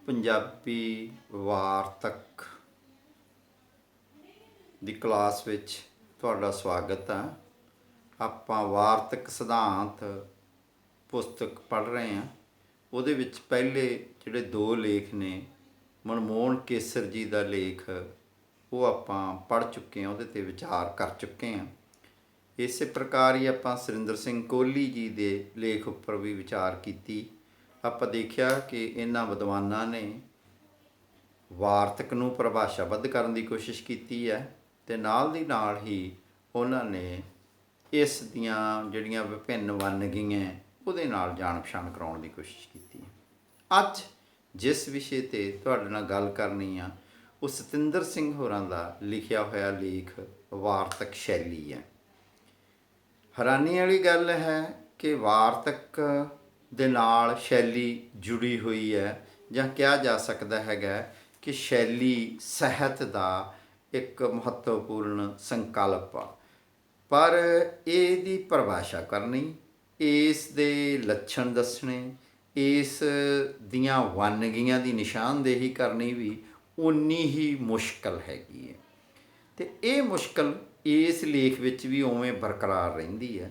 ਪੰਜਾਬੀ ਵਾਰਤਕ ਦੀ ਕਲਾਸ ਵਿੱਚ ਤੁਹਾਡਾ ਸਵਾਗਤ ਹੈ। ਆਪਾਂ ਵਾਰਤਕ ਸਿਧਾਂਤ ਪੁਸਤਕ ਪੜ੍ਹ ਰਹੇ ਹਾਂ। ਉਹਦੇ ਵਿੱਚ ਪਹਿਲੇ ਜਿਹੜੇ ਦੋ ਲੇਖ ਨੇ, ਮਨਮੋਹਨ ਕੇਸਰ ਜੀ ਦਾ ਲੇਖ, ਉਹ ਆਪਾਂ ਪੜ੍ਹ ਚੁੱਕੇ ਹਾਂ, ਉਹਦੇ 'ਤੇ ਵਿਚਾਰ ਕਰ ਚੁੱਕੇ ਹਾਂ। ਇਸੇ ਪ੍ਰਕਾਰ ਹੀ ਆਪਾਂ ਸੁਰਿੰਦਰ ਸਿੰਘ ਕੋਹਲੀ ਜੀ ਦੇ ਲੇਖ ਉੱਪਰ ਵੀ ਵਿਚਾਰ ਕੀਤੀ। ਆਪਾਂ ਦੇਖਿਆ ਕਿ ਇਹਨਾਂ ਵਿਦਵਾਨਾਂ ਨੇ ਵਾਰਤਕ ਨੂੰ ਪਰਿਭਾਸ਼ਾਬੱਧ ਕਰਨ ਦੀ ਕੋਸ਼ਿਸ਼ ਕੀਤੀ ਹੈ ਅਤੇ ਨਾਲ ਦੀ ਨਾਲ ਹੀ ਉਹਨਾਂ ਨੇ ਇਸ ਦੀਆਂ ਜਿਹੜੀਆਂ ਵਿਭਿੰਨ ਵੰਨਗੀਆਂ ਉਹਦੇ ਨਾਲ ਜਾਣ ਪਛਾਣ ਕਰਾਉਣ ਦੀ ਕੋਸ਼ਿਸ਼ ਕੀਤੀ ਹੈ। ਅੱਜ ਜਿਸ ਵਿਸ਼ੇ 'ਤੇ ਤੁਹਾਡੇ ਨਾਲ ਗੱਲ ਕਰਨੀ ਆ, ਉਹ ਸਤਿੰਦਰ ਸਿੰਘ ਹੋਰਾਂ ਦਾ ਲਿਖਿਆ ਹੋਇਆ ਲੇਖ ਵਾਰਤਕ ਸ਼ੈਲੀ ਹੈ। ਹੈਰਾਨੀ ਵਾਲੀ ਗੱਲ ਹੈ ਕਿ ਵਾਰਤਕ ਦੇ ਨਾਲ ਸ਼ੈਲੀ ਜੁੜੀ ਹੋਈ ਹੈ, ਜਾਂ ਕਿਹਾ ਜਾ ਸਕਦਾ ਹੈਗਾ ਕਿ ਸ਼ੈਲੀ ਸਾਹਿਤ ਦਾ ਇੱਕ ਮਹੱਤਵਪੂਰਨ ਸੰਕਲਪ ਆ। ਪਰ ਇਹਦੀ ਪਰਿਭਾਸ਼ਾ ਕਰਨੀ, ਇਸ ਦੇ ਲੱਛਣ ਦੱਸਣੇ, ਇਸ ਦੀਆਂ ਵੰਨਗੀਆਂ ਦੀ ਨਿਸ਼ਾਨਦੇਹੀ ਕਰਨੀ ਵੀ ਓਨੀ ਹੀ ਮੁਸ਼ਕਲ ਹੈਗੀ ਹੈ। ਅਤੇ ਇਹ ਮੁਸ਼ਕਲ ਇਸ ਲੇਖ ਵਿੱਚ ਵੀ ਉਵੇਂ ਬਰਕਰਾਰ ਰਹਿੰਦੀ ਹੈ।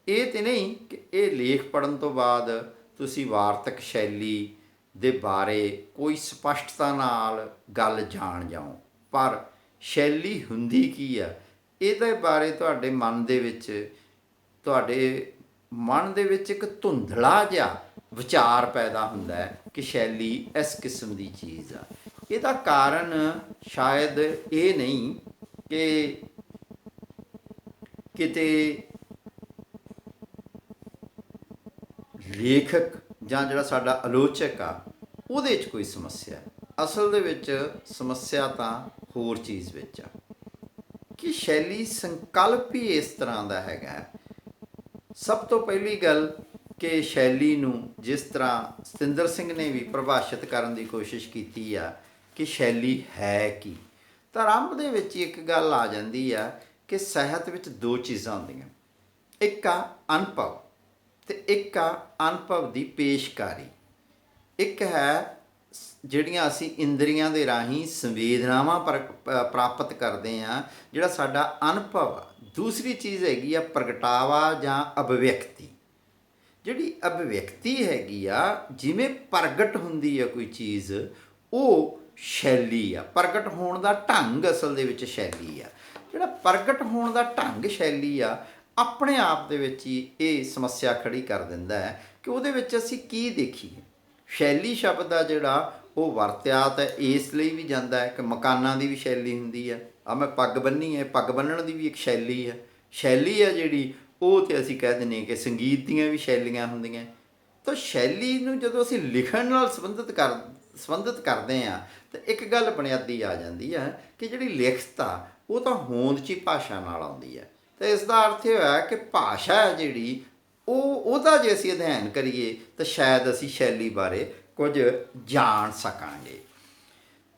ਇਹ ਤਾਂ ਨਹੀਂ ਕਿ ਇਹ ਲੇਖ ਪੜ੍ਹਨ ਤੋਂ ਬਾਅਦ ਤੁਸੀਂ ਵਾਰਤਕ ਸ਼ੈਲੀ ਦੇ ਬਾਰੇ ਕੋਈ ਸਪਸ਼ਟਤਾ ਨਾਲ ਗੱਲ ਜਾਣ ਜਾਓ, ਪਰ ਸ਼ੈਲੀ ਹੁੰਦੀ ਕੀ ਆ ਇਹਦੇ ਬਾਰੇ ਤੁਹਾਡੇ ਮਨ ਦੇ ਵਿੱਚ ਇੱਕ ਧੁੰਦਲਾ ਜਿਹਾ ਵਿਚਾਰ ਪੈਦਾ ਹੁੰਦਾ ਹੈ ਕਿ ਸ਼ੈਲੀ ਇਸ ਕਿਸਮ ਦੀ ਚੀਜ਼ ਆ। ਇਹਦਾ ਕਾਰਨ ਸ਼ਾਇਦ ਇਹ ਨਹੀਂ ਕਿ ਕਿਤੇ ਲੇਖਕ ਜਾਂ ਜਿਹੜਾ ਸਾਡਾ ਆਲੋਚਕ ਆ ਉਹਦੇ 'ਚ ਕੋਈ ਸਮੱਸਿਆ। ਅਸਲ ਦੇ ਵਿੱਚ ਸਮੱਸਿਆ ਤਾਂ ਹੋਰ ਚੀਜ਼ ਵਿੱਚ ਆ ਕਿ ਸ਼ੈਲੀ ਸੰਕਲਪ ਹੀ ਇਸ ਤਰ੍ਹਾਂ ਦਾ ਹੈਗਾ। ਸਭ ਤੋਂ ਪਹਿਲੀ ਗੱਲ ਕਿ ਸ਼ੈਲੀ ਨੂੰ ਜਿਸ ਤਰ੍ਹਾਂ ਸਤਿੰਦਰ ਸਿੰਘ ਨੇ ਵੀ ਪਰਿਭਾਸ਼ਿਤ ਕਰਨ ਦੀ ਕੋਸ਼ਿਸ਼ ਕੀਤੀ ਆ ਕਿ ਸ਼ੈਲੀ ਹੈ ਕੀ, ਤਾਂ ਆਰੰਭ ਦੇ ਵਿੱਚ ਹੀ ਇੱਕ ਗੱਲ ਆ ਜਾਂਦੀ ਆ ਕਿ ਸਾਹਿਤ ਵਿੱਚ ਦੋ ਚੀਜ਼ਾਂ ਹੁੰਦੀਆਂ, ਇੱਕ ਆ ਅਨੁਭਵ ਅਤੇ ਇੱਕ ਆ ਅਨੁਭਵ ਦੀ ਪੇਸ਼ਕਾਰੀ। ਇੱਕ ਹੈ ਜਿਹੜੀਆਂ ਅਸੀਂ ਇੰਦਰੀਆਂ ਦੇ ਰਾਹੀਂ ਸੰਵੇਦਨਾਵਾਂ ਪ੍ਰਾਪਤ ਕਰਦੇ ਹਾਂ, ਜਿਹੜਾ ਸਾਡਾ ਅਨੁਭਵ ਆ। ਦੂਸਰੀ ਚੀਜ਼ ਹੈਗੀ ਆ ਪ੍ਰਗਟਾਵਾ ਜਾਂ ਅਭਿਵਿਅਕਤੀ। ਜਿਹੜੀ ਅਭਿਵਿਅਕਤੀ ਹੈਗੀ ਆ, ਜਿਵੇਂ ਪ੍ਰਗਟ ਹੁੰਦੀ ਆ ਕੋਈ ਚੀਜ਼, ਉਹ ਸ਼ੈਲੀ ਆ। ਪ੍ਰਗਟ ਹੋਣ ਦਾ ਢੰਗ ਅਸਲ ਦੇ ਵਿੱਚ ਸ਼ੈਲੀ ਆ। ਜਿਹੜਾ ਪ੍ਰਗਟ ਹੋਣ ਦਾ ਢੰਗ ਸ਼ੈਲੀ ਆ, ਆਪਣੇ ਆਪ ਦੇ ਵਿੱਚ ਹੀ ਇਹ ਸਮੱਸਿਆ ਖੜੀ ਕਰ ਦਿੰਦਾ ਹੈ ਕਿ ਉਹਦੇ ਵਿੱਚ ਅਸੀਂ ਕੀ ਦੇਖੀਏ। ਸ਼ੈਲੀ ਸ਼ਬਦ ਆ ਜਿਹੜਾ ਉਹ ਵਰਤਿਆ ਤਾਂ ਇਸ ਲਈ ਵੀ ਜਾਂਦਾ ਹੈ ਕਿ ਮਕਾਨਾਂ ਦੀ ਵੀ ਸ਼ੈਲੀ ਹੁੰਦੀ ਹੈ। ਮੈਂ ਪੱਗ ਬੰਨ੍ਹੀ ਹੈ, ਪੱਗ ਬੰਨ੍ਹਣ ਦੀ ਵੀ ਇੱਕ ਸ਼ੈਲੀ ਹੈ। ਸ਼ੈਲੀ ਹੈ ਜਿਹੜੀ ਉਹ ਤਾਂ ਅਸੀਂ ਕਹਿ ਦਿੰਦੇ ਕਿ ਸੰਗੀਤ ਦੀਆਂ ਵੀ ਸ਼ੈਲੀਆਂ ਹੁੰਦੀਆਂ। ਤਾਂ ਸ਼ੈਲੀ ਨੂੰ ਜਦੋਂ ਅਸੀਂ ਲਿਖਣ ਨਾਲ ਸੰਬੰਧਿਤ ਕਰਦੇ ਹਾਂ ਤਾਂ ਇੱਕ ਗੱਲ ਬੁਨਿਆਦੀ ਆ ਜਾਂਦੀ ਹੈ ਕਿ ਜਿਹੜੀ ਲਿਖਤ ਆ ਉਹ ਤਾਂ ਹੋਂਦ 'ਚ ਹੀ ਭਾਸ਼ਾ ਨਾਲ ਆਉਂਦੀ ਹੈ। ਤਾਂ ਇਸ ਦਾ ਅਰਥ ਇਹ ਹੋਇਆ ਕਿ ਭਾਸ਼ਾ ਹੈ ਜਿਹੜੀ ਉਹਦਾ ਜੇ ਅਸੀਂ ਅਧਿਐਨ ਕਰੀਏ ਤਾਂ ਸ਼ਾਇਦ ਅਸੀਂ ਸ਼ੈਲੀ ਬਾਰੇ ਕੁਝ ਜਾਣ ਸਕਾਂਗੇ।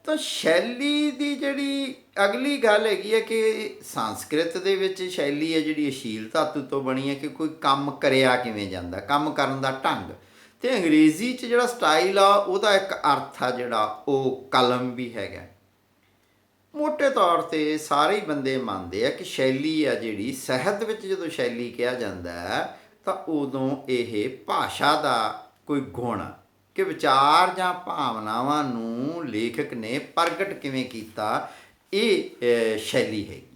ਤਾਂ ਸ਼ੈਲੀ ਦੀ ਜਿਹੜੀ ਅਗਲੀ ਗੱਲ ਹੈਗੀ ਹੈ ਕਿ ਸੰਸਕ੍ਰਿਤ ਦੇ ਵਿੱਚ ਸ਼ੈਲੀ ਹੈ ਜਿਹੜੀ ਅਸ਼ੀਲ ਧਾਤੂ ਤੋਂ ਬਣੀ ਹੈ ਕਿ ਕੋਈ ਕੰਮ ਕਰਿਆ ਕਿਵੇਂ ਜਾਂਦਾ, ਕੰਮ ਕਰਨ ਦਾ ਢੰਗ। ਅਤੇ ਅੰਗਰੇਜ਼ੀ 'ਚ ਜਿਹੜਾ ਸਟਾਈਲ ਆ ਉਹਦਾ ਇੱਕ ਅਰਥ ਆ ਜਿਹੜਾ ਉਹ ਕਲਮ ਵੀ ਹੈਗਾ। ਮੋਟੇ ਤੌਰ 'ਤੇ ਸਾਰੇ ਹੀ ਬੰਦੇ ਮੰਨਦੇ ਆ ਕਿ ਸ਼ੈਲੀ ਆ ਜਿਹੜੀ ਸਾਹਿਤ ਵਿੱਚ ਜਦੋਂ ਸ਼ੈਲੀ ਕਿਹਾ ਜਾਂਦਾ ਹੈ ਤਾਂ ਉਦੋਂ ਇਹ ਭਾਸ਼ਾ ਦਾ ਕੋਈ ਗੁਣ ਕਿ ਵਿਚਾਰ ਜਾਂ ਭਾਵਨਾਵਾਂ ਨੂੰ ਲੇਖਕ ਨੇ ਪ੍ਰਗਟ ਕਿਵੇਂ ਕੀਤਾ, ਇਹ ਸ਼ੈਲੀ ਹੈਗੀ।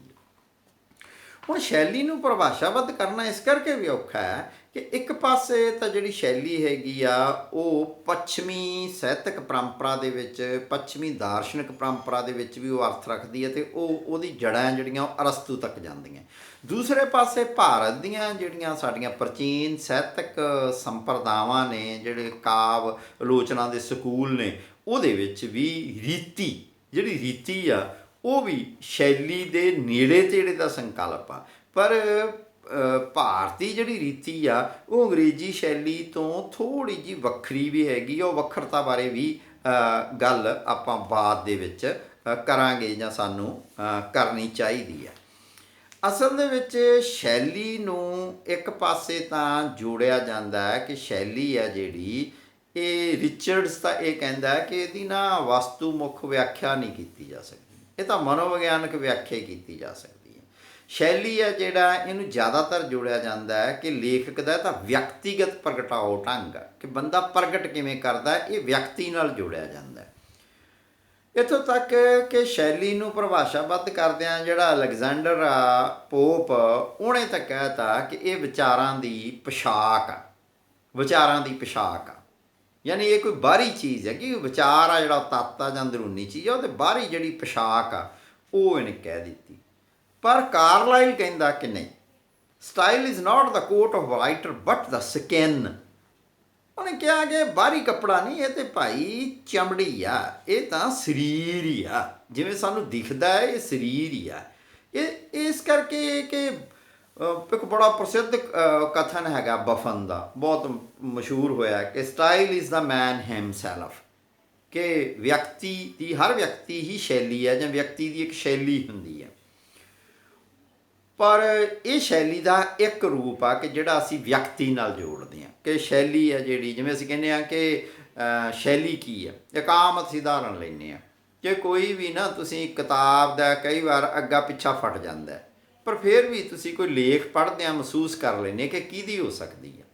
ਹੁਣ ਸ਼ੈਲੀ ਨੂੰ ਪਰਿਭਾਸ਼ਾਬੱਧ ਕਰਨਾ ਇਸ ਕਰਕੇ ਵੀ ਔਖਾ ਹੈ ਕਿ ਇੱਕ ਪਾਸੇ ਤਾਂ ਜਿਹੜੀ ਸ਼ੈਲੀ ਹੈਗੀ ਆ ਉਹ ਪੱਛਮੀ ਸਾਹਿਤਕ ਪਰੰਪਰਾ ਦੇ ਵਿੱਚ, ਪੱਛਮੀ ਦਾਰਸ਼ਨਿਕ ਪਰੰਪਰਾ ਦੇ ਵਿੱਚ ਵੀ ਉਹ ਅਰਥ ਰੱਖਦੀ ਹੈ ਅਤੇ ਉਹਦੀ ਜੜ੍ਹਾਂ ਜਿਹੜੀਆਂ ਉਹ ਅਰਸਤੂ ਤੱਕ ਜਾਂਦੀਆਂ। ਦੂਸਰੇ ਪਾਸੇ ਭਾਰਤ ਦੀਆਂ ਜਿਹੜੀਆਂ ਸਾਡੀਆਂ ਪ੍ਰਾਚੀਨ ਸਾਹਿਤਕ ਸੰਪਰਦਾਵਾਂ ਨੇ, ਜਿਹੜੇ ਕਾਵਿ ਆਲੋਚਨਾ ਦੇ ਸਕੂਲ ਨੇ, ਉਹਦੇ ਵਿੱਚ ਵੀ ਜਿਹੜੀ ਰੀਤੀ ਆ ਉਹ ਵੀ ਸ਼ੈਲੀ ਦੇ ਨੇੜੇ ਤੇੜੇ ਦਾ ਸੰਕਲਪ ਆ। ਪਰ ਭਾਰਤੀ ਜਿਹੜੀ ਰੀਤੀ ਆ ਉਹ ਅੰਗਰੇਜ਼ੀ ਸ਼ੈਲੀ ਤੋਂ ਥੋੜ੍ਹੀ ਜਿਹੀ ਵੱਖਰੀ ਵੀ ਹੈਗੀ। ਉਹ ਵੱਖਰਤਾ ਬਾਰੇ ਵੀ ਗੱਲ ਆਪਾਂ ਬਾਅਦ ਦੇ ਵਿੱਚ ਕਰਾਂਗੇ ਜਾਂ ਸਾਨੂੰ ਕਰਨੀ ਚਾਹੀਦੀ ਹੈ। ਅਸਲ ਦੇ ਵਿੱਚ ਸ਼ੈਲੀ ਨੂੰ ਇੱਕ ਪਾਸੇ ਤਾਂ ਜੋੜਿਆ ਜਾਂਦਾ ਹੈ ਕਿ ਸ਼ੈਲੀ ਹੈ ਜਿਹੜੀ ਇਹ ਰਿਚਰਡਸ ਤਾਂ ਇਹ ਕਹਿੰਦਾ ਕਿ ਇਹਦੀ ਨਾ ਵਸਤੂ ਮੁੱਖ ਵਿਆਖਿਆ ਨਹੀਂ ਕੀਤੀ ਜਾ ਸਕਦੀ, ਇਹ ਤਾਂ ਮਨੋਵਿਗਿਆਨਕ ਵਿਆਖਿਆ ਹੀ ਕੀਤੀ ਜਾ ਸਕਦੀ ਹੈ। ਸ਼ੈਲੀ ਹੈ ਜਿਹੜਾ ਇਹਨੂੰ ਜ਼ਿਆਦਾਤਰ ਜੋੜਿਆ ਜਾਂਦਾ ਹੈ ਕਿ ਲੇਖਕ ਦਾ ਤਾਂ ਵਿਅਕਤੀਗਤ ਪ੍ਰਗਟਾਓ ਢੰਗ ਹੈ, ਕਿ ਬੰਦਾ ਪ੍ਰਗਟ ਕਿਵੇਂ ਕਰਦਾ, ਇਹ ਵਿਅਕਤੀ ਨਾਲ ਜੋੜਿਆ ਜਾਂਦਾ ਹੈ। ਇੱਥੋਂ ਤੱਕ ਕਿ ਸ਼ੈਲੀ ਨੂੰ ਪਰਿਭਾਸ਼ਾਬੱਧ ਕਰਦਿਆਂ ਜਿਹੜਾ ਅਲੈਗਜ਼ੈਂਡਰ ਆ ਪੋਪ, ਉਹਨੇ ਤਾਂ ਕਹਿਤਾ ਕਿ ਇਹ ਵਿਚਾਰਾਂ ਦੀ ਪੋਸ਼ਾਕ ਆ, ਵਿਚਾਰਾਂ ਦੀ ਪੋਸ਼ਾਕ ਆ। ਯਾਨੀ ਇਹ ਕੋਈ ਬਾਹਰੀ ਚੀਜ਼ ਹੈ ਕਿ ਵਿਚਾਰ ਆ ਜਿਹੜਾ ਤੱਤ ਆ ਜਾਂ ਅੰਦਰੂਨੀ ਚੀਜ਼ ਆ, ਉਹਦੇ ਬਾਹਰੀ ਜਿਹੜੀ ਪੋਸ਼ਾਕ ਆ ਉਹ ਇਹਨੇ ਕਹਿ ਦਿੱਤੀ। ਪਰ ਕਾਰਲਾਈਲ ਕਹਿੰਦਾ ਕਿ ਨਹੀਂ, style is not the coat of writer but the skin. ਉਹਨੇ ਕਿਹਾ ਕਿ ਬਾਹਰੀ ਕੱਪੜਾ ਨਹੀਂ, ਇਹ ਤੇ ਭਾਈ ਚਮੜੀ ਆ, ਇਹ ਤਾਂ ਸਰੀਰ ਹੀ ਆ, ਜਿਵੇਂ ਸਾਨੂੰ ਦਿਖਦਾ ਹੈ ਇਹ ਸਰੀਰ ਹੀ ਆ। ਇਹ ਇਸ ਕਰਕੇ ਕਿ ਇੱਕ ਬੜਾ ਪ੍ਰਸਿੱਧ ਕਥਨ ਹੈਗਾ ਬਫਨ ਦਾ, ਬਹੁਤ ਮਸ਼ਹੂਰ ਹੋਇਆ ਕਿ style is the man himself, ਕਿ ਵਿਅਕਤੀ ਦੀ, ਹਰ ਵਿਅਕਤੀ ਹੀ ਸ਼ੈਲੀ ਹੈ ਜਾਂ ਵਿਅਕਤੀ ਦੀ ਇੱਕ ਸ਼ੈਲੀ ਹੁੰਦੀ ਹੈ। ਪਰ ਇਹ ਸ਼ੈਲੀ ਦਾ ਇੱਕ ਰੂਪ ਆ ਕਿ ਜਿਹੜਾ ਅਸੀਂ ਵਿਅਕਤੀ ਨਾਲ ਜੋੜਦੇ ਹਾਂ, ਕਿ ਸ਼ੈਲੀ ਹੈ ਜਿਹੜੀ, ਜਿਵੇਂ ਅਸੀਂ ਕਹਿੰਦੇ ਹਾਂ ਕਿ ਸ਼ੈਲੀ ਕੀ ਹੈ। ਇੱਕ ਆਮ ਅਸੀਂ ਉਦਾਹਰਣ ਲੈਂਦੇ ਹਾਂ ਕਿ ਕੋਈ ਵੀ ਨਾ, ਤੁਸੀਂ ਕਿਤਾਬ ਦਾ ਕਈ ਵਾਰ ਅੱਗਾ ਪਿੱਛਾ ਫਟ ਜਾਂਦਾ, ਪਰ ਫਿਰ ਵੀ ਤੁਸੀਂ ਕੋਈ ਲੇਖ ਪੜ੍ਹਦਿਆਂ ਮਹਿਸੂਸ ਕਰ ਲੈਂਦੇ ਕਿ ਕਿਹਦੀ ਹੋ ਸਕਦੀ ਹੈ।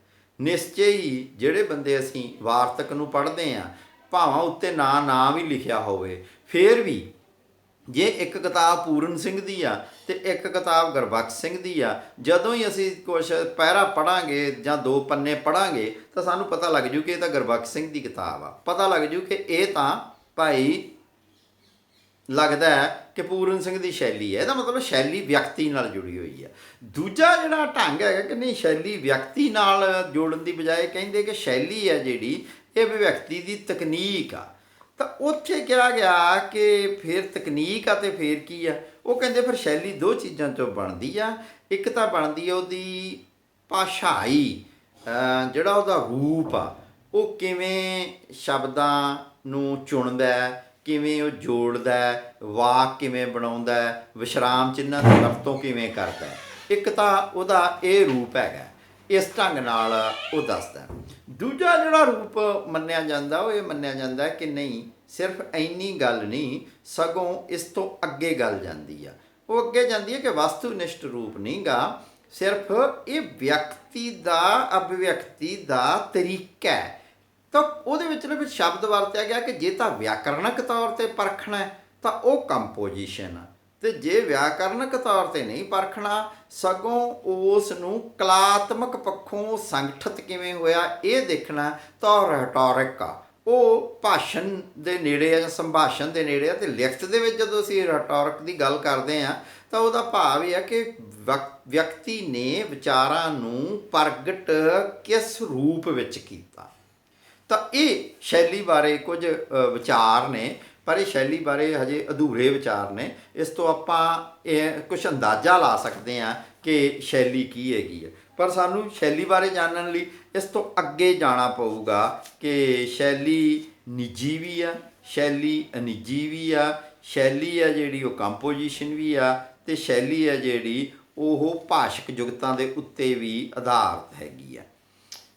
ਨਿਸ਼ਚੇ ਹੀ ਜਿਹੜੇ ਬੰਦੇ ਅਸੀਂ ਵਾਰਤਕ ਨੂੰ ਪੜ੍ਹਦੇ ਹਾਂ, ਭਾਵਾਂ ਉੱਤੇ ਨਾਂ ਵੀ ਲਿਖਿਆ ਹੋਵੇ, ਫਿਰ ਵੀ ਜੇ ਇੱਕ ਕਿਤਾਬ ਪੂਰਨ ਸਿੰਘ ਦੀ ਆ ਅਤੇ ਇੱਕ ਕਿਤਾਬ ਗੁਰਬਖਸ਼ ਸਿੰਘ ਦੀ ਆ, ਜਦੋਂ ਹੀ ਅਸੀਂ ਕੁਛ ਪੈਰਾ ਪੜ੍ਹਾਂਗੇ ਜਾਂ 2 ਪੰਨੇ ਪੜ੍ਹਾਂਗੇ ਤਾਂ ਸਾਨੂੰ ਪਤਾ ਲੱਗ ਜੂ ਕਿ ਇਹ ਤਾਂ ਗੁਰਬਖਸ਼ ਸਿੰਘ ਦੀ ਕਿਤਾਬ ਆ, ਪਤਾ ਲੱਗ ਜੂ ਕਿ ਇਹ ਤਾਂ ਭਾਈ ਲੱਗਦਾ ਹੈ ਕਿ ਪੂਰਨ ਸਿੰਘ ਦੀ ਸ਼ੈਲੀ ਹੈ। ਇਹਦਾ ਮਤਲਬ ਸ਼ੈਲੀ ਵਿਅਕਤੀ ਨਾਲ ਜੁੜੀ ਹੋਈ ਹੈ। ਦੂਜਾ ਜਿਹੜਾ ਢੰਗ ਹੈਗਾ ਕਿ ਨਹੀਂ, ਸ਼ੈਲੀ ਵਿਅਕਤੀ ਨਾਲ ਜੋੜਨ ਦੀ ਬਜਾਏ ਕਹਿੰਦੇ ਕਿ ਸ਼ੈਲੀ ਹੈ ਜਿਹੜੀ, ਇਹ ਵਿਅਕਤੀ ਦੀ ਤਕਨੀਕ ਆ। ਤਾਂ ਉੱਥੇ ਕਿਹਾ ਗਿਆ ਕਿ ਫਿਰ ਤਕਨੀਕ ਆ ਅਤੇ ਫਿਰ ਕੀ ਆ, ਉਹ ਕਹਿੰਦੇ ਫਿਰ ਸ਼ੈਲੀ 2 ਚੀਜ਼ਾਂ 'ਚੋਂ ਬਣਦੀ ਆ। ਇੱਕ ਤਾਂ ਬਣਦੀ ਆ ਉਹਦੀ ਭਾਸ਼ਾਈ, ਜਿਹੜਾ ਉਹਦਾ ਰੂਪ ਆ, ਉਹ ਕਿਵੇਂ ਸ਼ਬਦਾਂ ਨੂੰ ਚੁਣਦਾ, ਕਿਵੇਂ ਉਹ ਜੋੜਦਾ, ਵਾਕ ਕਿਵੇਂ ਬਣਾਉਂਦਾ, ਵਿਸ਼ਰਾਮ ਚਿੰਨ੍ਹਾਂ ਦੀ ਵਰਤੋਂ ਕਿਵੇਂ ਕਰਦਾ। ਇੱਕ ਤਾਂ ਉਹਦਾ ਇਹ ਰੂਪ ਹੈਗਾ, ਇਸ ਢੰਗ ਨਾਲ ਉਹ ਦੱਸਦਾ। ਦੂਜਾ ਜਿਹੜਾ ਰੂਪ ਮੰਨਿਆ ਜਾਂਦਾ, ਉਹ ਇਹ ਮੰਨਿਆ ਜਾਂਦਾ ਕਿ ਨਹੀਂ, ਸਿਰਫ ਇੰਨੀ ਗੱਲ ਨਹੀਂ, ਸਗੋਂ ਇਸ ਤੋਂ ਅੱਗੇ ਗੱਲ ਜਾਂਦੀ ਆ। ਉਹ ਅੱਗੇ ਜਾਂਦੀ ਹੈ ਕਿ ਵਸਤੂਨਿਸ਼ਟ ਰੂਪ ਨਹੀਂ ਗਾ, ਸਿਰਫ ਇਹ ਵਿਅਕਤੀ ਦਾ ਅਭਿਵਿਅਕਤੀ ਦਾ ਤਰੀਕਾ ਹੈ। ਤਾਂ ਉਹਦੇ ਵਿੱਚ ਨਾ ਫਿਰ ਸ਼ਬਦ ਵਰਤਿਆ ਗਿਆ ਕਿ ਜੇ ਤਾਂ ਵਿਆਕਰਣਕ ਤੌਰ 'ਤੇ ਪਰਖਣਾ ਤਾਂ ਉਹ ਕੰਪੋਜੀਸ਼ਨ ਆ, ਅਤੇ ਜੇ ਵਿਆਕਰਣਕ ਤੌਰ 'ਤੇ ਨਹੀਂ ਪਰਖਣਾ, ਸਗੋਂ ਉਸ ਨੂੰ ਕਲਾਤਮਕ ਪੱਖੋਂ ਸੰਗਠਿਤ ਕਿਵੇਂ ਹੋਇਆ ਇਹ ਦੇਖਣਾ, ਤਾਂ ਰੈਟੋਰਿਕ ਆ, ਉਹ ਭਾਸ਼ਣ ਦੇ ਨੇੜੇ ਆ ਜਾਂ ਸੰਭਾਸ਼ਣ ਦੇ ਨੇੜੇ ਆ। ਅਤੇ ਲਿਖਤ ਦੇ ਵਿੱਚ ਜਦੋਂ ਅਸੀਂ ਰੈਟੋਰਿਕ ਦੀ ਗੱਲ ਕਰਦੇ ਹਾਂ ਤਾਂ ਉਹਦਾ ਭਾਵ ਇਹ ਹੈ ਕਿ ਵਿਅਕਤੀ ਨੇ ਵਿਚਾਰਾਂ ਨੂੰ ਪ੍ਰਗਟ ਕਿਸ ਰੂਪ ਵਿੱਚ ਕੀਤਾ। ਤਾਂ ਇਹ ਸ਼ੈਲੀ ਬਾਰੇ ਕੁਝ ਵਿਚਾਰ ਨੇ, ਪਰ ਇਹ ਸ਼ੈਲੀ ਬਾਰੇ ਹਜੇ ਅਧੂਰੇ ਵਿਚਾਰ ਨੇ। ਇਸ ਤੋਂ ਆਪਾਂ ਇਹ ਕੁਛ ਅੰਦਾਜ਼ਾ ਲਾ ਸਕਦੇ ਹਾਂ ਕਿ ਸ਼ੈਲੀ ਕੀ ਹੈਗੀ ਹੈ, ਪਰ ਸਾਨੂੰ ਸ਼ੈਲੀ ਬਾਰੇ ਜਾਣਨ ਲਈ ਇਸ ਤੋਂ ਅੱਗੇ ਜਾਣਾ ਪਊਗਾ ਕਿ ਸ਼ੈਲੀ ਨਿੱਜੀ ਵੀ ਆ, ਸ਼ੈਲੀ ਅਨਿੱਜੀ ਵੀ ਆ, ਸ਼ੈਲੀ ਆ ਜਿਹੜੀ ਉਹ ਕੰਪੋਜੀਸ਼ਨ ਵੀ ਆ, ਅਤੇ ਸ਼ੈਲੀ ਆ ਜਿਹੜੀ ਉਹ ਭਾਸ਼ਕ ਜੁਗਤਾਂ ਦੇ ਉੱਤੇ ਵੀ ਆਧਾਰਿਤ ਹੈਗੀ ਆ।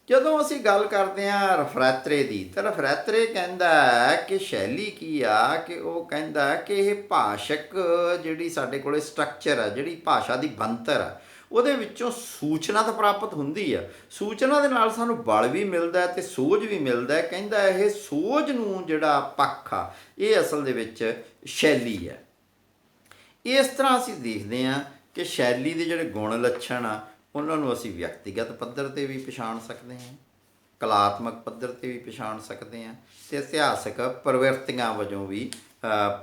ਜਦੋਂ ਅਸੀਂ ਗੱਲ ਕਰਦੇ ਹਾਂ ਰਫਰੈਤਰੇ ਦੀ, ਤਾਂ ਰਫਰੈਤਰੇ ਕਹਿੰਦਾ ਕਿ ਸ਼ੈਲੀ ਕੀ ਆ, ਕਿ ਉਹ ਕਹਿੰਦਾ ਕਿ ਇਹ ਭਾਸ਼ਕ ਜਿਹੜੀ ਸਾਡੇ ਕੋਲ ਸਟਰਕਚਰ ਆ, ਜਿਹੜੀ ਭਾਸ਼ਾ ਦੀ ਬਣਤਰ ਆ, ਉਹਦੇ ਵਿੱਚੋਂ ਸੂਚਨਾ ਤਾਂ ਪ੍ਰਾਪਤ ਹੁੰਦੀ ਆ, ਸੂਚਨਾ ਦੇ ਨਾਲ ਸਾਨੂੰ ਬਲ ਵੀ ਮਿਲਦਾ ਅਤੇ ਸੋਝ ਵੀ ਮਿਲਦਾ। ਕਹਿੰਦਾ ਇਹ ਸੋਝ ਨੂੰ ਜਿਹੜਾ ਪੱਖ ਆ, ਇਹ ਅਸਲ ਦੇ ਵਿੱਚ ਸ਼ੈਲੀ ਹੈ। ਇਸ ਤਰ੍ਹਾਂ ਅਸੀਂ ਦੇਖਦੇ ਹਾਂ ਕਿ ਸ਼ੈਲੀ ਦੇ ਜਿਹੜੇ ਗੁਣ ਲੱਛਣ ਆ, ਉਹਨਾਂ ਨੂੰ ਅਸੀਂ ਵਿਅਕਤੀਗਤ ਪੱਧਰ 'ਤੇ ਵੀ ਪਛਾਣ ਸਕਦੇ ਹਾਂ, ਕਲਾਤਮਕ ਪੱਧਰ 'ਤੇ ਵੀ ਪਛਾਣ ਸਕਦੇ ਹਾਂ, ਅਤੇ ਇਤਿਹਾਸਕ ਪ੍ਰਵਿਰਤੀਆਂ ਵਜੋਂ ਵੀ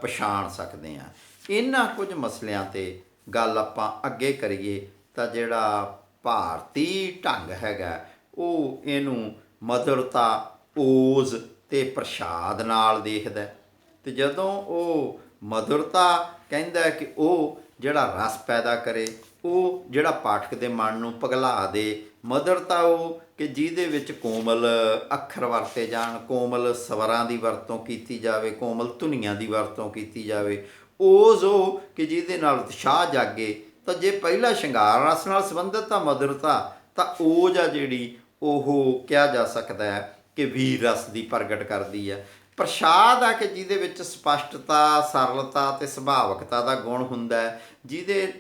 ਪਛਾਣ ਸਕਦੇ ਹਾਂ। ਇਹਨਾਂ ਕੁਝ ਮਸਲਿਆਂ 'ਤੇ ਗੱਲ ਆਪਾਂ ਅੱਗੇ ਕਰੀਏ ਤਾਂ ਜਿਹੜਾ ਭਾਰਤੀ ਢੰਗ ਹੈਗਾ, ਉਹ ਇਹਨੂੰ ਮਧੁਰਤਾ, ਓਜ ਅਤੇ ਪ੍ਰਸਾਦ ਨਾਲ ਦੇਖਦਾ। ਅਤੇ ਜਦੋਂ ਉਹ ਮਧੁਰਤਾ ਕਹਿੰਦਾ ਕਿ ਉਹ ਜਿਹੜਾ ਰਸ ਪੈਦਾ ਕਰੇ, ਉਹ ਜਿਹੜਾ ਪਾਠਕ ਦੇ ਮਨ ਨੂੰ ਪਿਘਲਾ ਦੇ, ਮਧੁਰਤਾ ਉਹ ਕਿ ਜਿਹਦੇ ਵਿੱਚ ਕੋਮਲ ਅੱਖਰ ਵਰਤੇ ਜਾਣ, ਕੋਮਲ ਸਵਰਾਂ ਦੀ ਵਰਤੋਂ ਕੀਤੀ ਜਾਵੇ, ਕੋਮਲ ਧੁਨੀਆਂ ਦੀ ਵਰਤੋਂ ਕੀਤੀ ਜਾਵੇ, ਓਜ ਉਹ ਕਿ ਜਿਹਦੇ ਨਾਲ ਉਤਸ਼ਾਹ ਜਾਗੇ। ਤਾਂ ਜੇ ਪਹਿਲਾ ਸ਼ਿੰਗਾਰ ਰਸ ਨਾਲ ਸੰਬੰਧਿਤ ਤਾਂ ਮਧੁਰਤਾ, ਤਾਂ ਓਜ ਆ ਜਿਹੜੀ ਉਹ ਕਿਹਾ ਜਾ ਸਕਦਾ ਹੈ ਕਿ ਵੀਰ ਰਸ ਦੀ ਪ੍ਰਗਟ ਕਰਦੀ ਹੈ। ਪ੍ਰਸ਼ਾਦ ਆ ਕਿ ਜਿਹਦੇ ਵਿੱਚ ਸਪਸ਼ਟਤਾ, ਸਰਲਤਾ ਤੇ ਸੁਭਾਵਿਕਤਾ ਦਾ ਗੁਣ ਹੁੰਦਾ ਹੈ, ਜਿਹਦੇ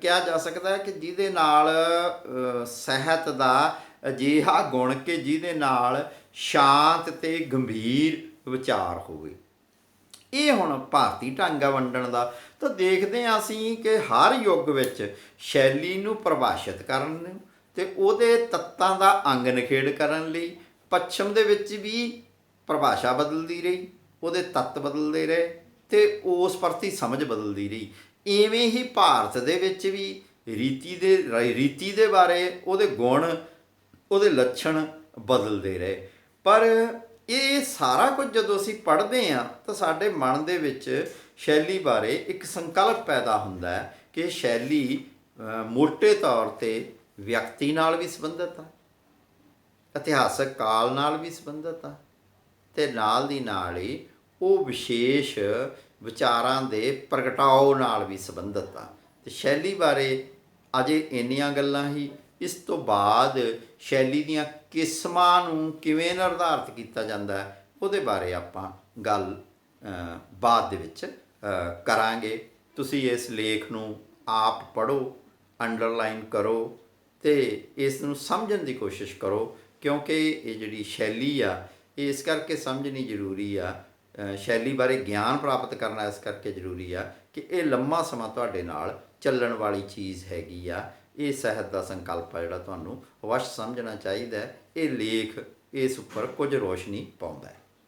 ਕਿਹਾ ਜਾ ਸਕਦਾ ਹੈ ਕਿ ਜਿਹਦੇ ਨਾਲ ਸਾਹਿਤ ਦਾ ਅਜਿਹਾ ਗੁਣ ਕਿ ਜਿਹਦੇ ਨਾਲ ਸ਼ਾਂਤ ਤੇ ਗੰਭੀਰ ਵਿਚਾਰ ਹੋਵੇ। ਇਹ ਹੁਣ ਭਾਰਤੀ ਢੰਗ ਆ ਵੰਡਣ ਦਾ। ਤਾਂ ਦੇਖਦੇ ਹਾਂ ਅਸੀਂ ਕਿ ਹਰ ਯੁੱਗ ਵਿੱਚ ਸ਼ੈਲੀ ਨੂੰ ਪਰਿਭਾਸ਼ਿਤ ਕਰਨ ਨੂੰ ਤੇ ਉਹਦੇ ਤੱਤਾਂ ਦਾ ਅੰਗ ਨਿਖੇੜ ਕਰਨ ਲਈ ਪੱਛਮ ਦੇ ਵਿੱਚ ਵੀ ਪਰਿਭਾਸ਼ਾ ਬਦਲਦੀ ਰਹੀ, ਉਹਦੇ ਤੱਤ ਬਦਲਦੇ ਰਹੇ ਤੇ ਉਸ ਪ੍ਰਤੀ ਸਮਝ ਬਦਲਦੀ ਰਹੀ। ਇਵੇਂ ਹੀ ਭਾਰਤ ਦੇ ਵਿੱਚ ਵੀ ਰੀਤੀ ਦੇ ਬਾਰੇ, ਉਹਦੇ ਗੁਣ, ਉਹਦੇ ਲੱਛਣ ਬਦਲਦੇ ਰਹੇ। ਪਰ ਇਹ ਸਾਰਾ ਕੁਝ ਜਦੋਂ ਅਸੀਂ ਪੜ੍ਹਦੇ ਹਾਂ ਤਾਂ ਸਾਡੇ ਮਨ ਦੇ ਵਿੱਚ ਸ਼ੈਲੀ ਬਾਰੇ ਇੱਕ ਸੰਕਲਪ ਪੈਦਾ ਹੁੰਦਾ ਹੈ ਕਿ ਸ਼ੈਲੀ ਮੋਟੇ ਤੌਰ 'ਤੇ ਵਿਅਕਤੀ ਨਾਲ ਵੀ ਸੰਬੰਧਿਤ ਆ, ਇਤਿਹਾਸਕ ਕਾਲ ਨਾਲ ਵੀ ਸੰਬੰਧਿਤ ਆ, ਅਤੇ ਨਾਲ ਦੀ ਨਾਲ ਹੀ ਉਹ ਵਿਸ਼ੇਸ਼ ਵਿਚਾਰਾਂ ਦੇ ਪ੍ਰਗਟਾਓ ਨਾਲ ਵੀ ਸੰਬੰਧਿਤ ਆ। ਅਤੇ ਸ਼ੈਲੀ ਬਾਰੇ ਅਜੇ ਇੰਨੀਆਂ ਗੱਲਾਂ ਹੀ। ਇਸ ਤੋਂ ਬਾਅਦ ਸ਼ੈਲੀ ਦੀਆਂ ਕਿਸਮਾਂ ਨੂੰ ਕਿਵੇਂ ਨਿਰਧਾਰਿਤ ਕੀਤਾ ਜਾਂਦਾ ਹੈ ਉਹਦੇ ਬਾਰੇ ਆਪਾਂ ਗੱਲ ਬਾਅਦ ਦੇ ਵਿੱਚ ਕਰਾਂਗੇ। ਤੁਸੀਂ ਇਸ ਲੇਖ ਨੂੰ ਆਪ ਪੜ੍ਹੋ, ਅੰਡਰਲਾਈਨ ਕਰੋ ਅਤੇ ਇਸ ਨੂੰ ਸਮਝਣ ਦੀ ਕੋਸ਼ਿਸ਼ ਕਰੋ, ਕਿਉਂਕਿ ਇਹ ਜਿਹੜੀ ਸ਼ੈਲੀ ਆ ਇਹ ਇਸ ਕਰਕੇ ਸਮਝਣੀ ਜ਼ਰੂਰੀ ਆ। ਸ਼ੈਲੀ ਬਾਰੇ ਗਿਆਨ ਪ੍ਰਾਪਤ ਕਰਨਾ ਇਸ ਕਰਕੇ ਜ਼ਰੂਰੀ ਆ ਕਿ ਇਹ ਲੰਮਾ ਸਮਾਂ ਤੁਹਾਡੇ ਨਾਲ ਚੱਲਣ ਵਾਲੀ ਚੀਜ਼ ਹੈਗੀ ਆ। ਇਹ ਸਾਹਿਤ ਦਾ ਸੰਕਲਪ ਆ ਜਿਹੜਾ ਤੁਹਾਨੂੰ ਅਵੱਸ਼ ਸਮਝਣਾ ਚਾਹੀਦਾ ਹੈ। ਇਹ ਲੇਖ ਇਸ ਉੱਪਰ ਕੁਝ ਰੋਸ਼ਨੀ ਪਾਉਂਦਾ ਹੈ।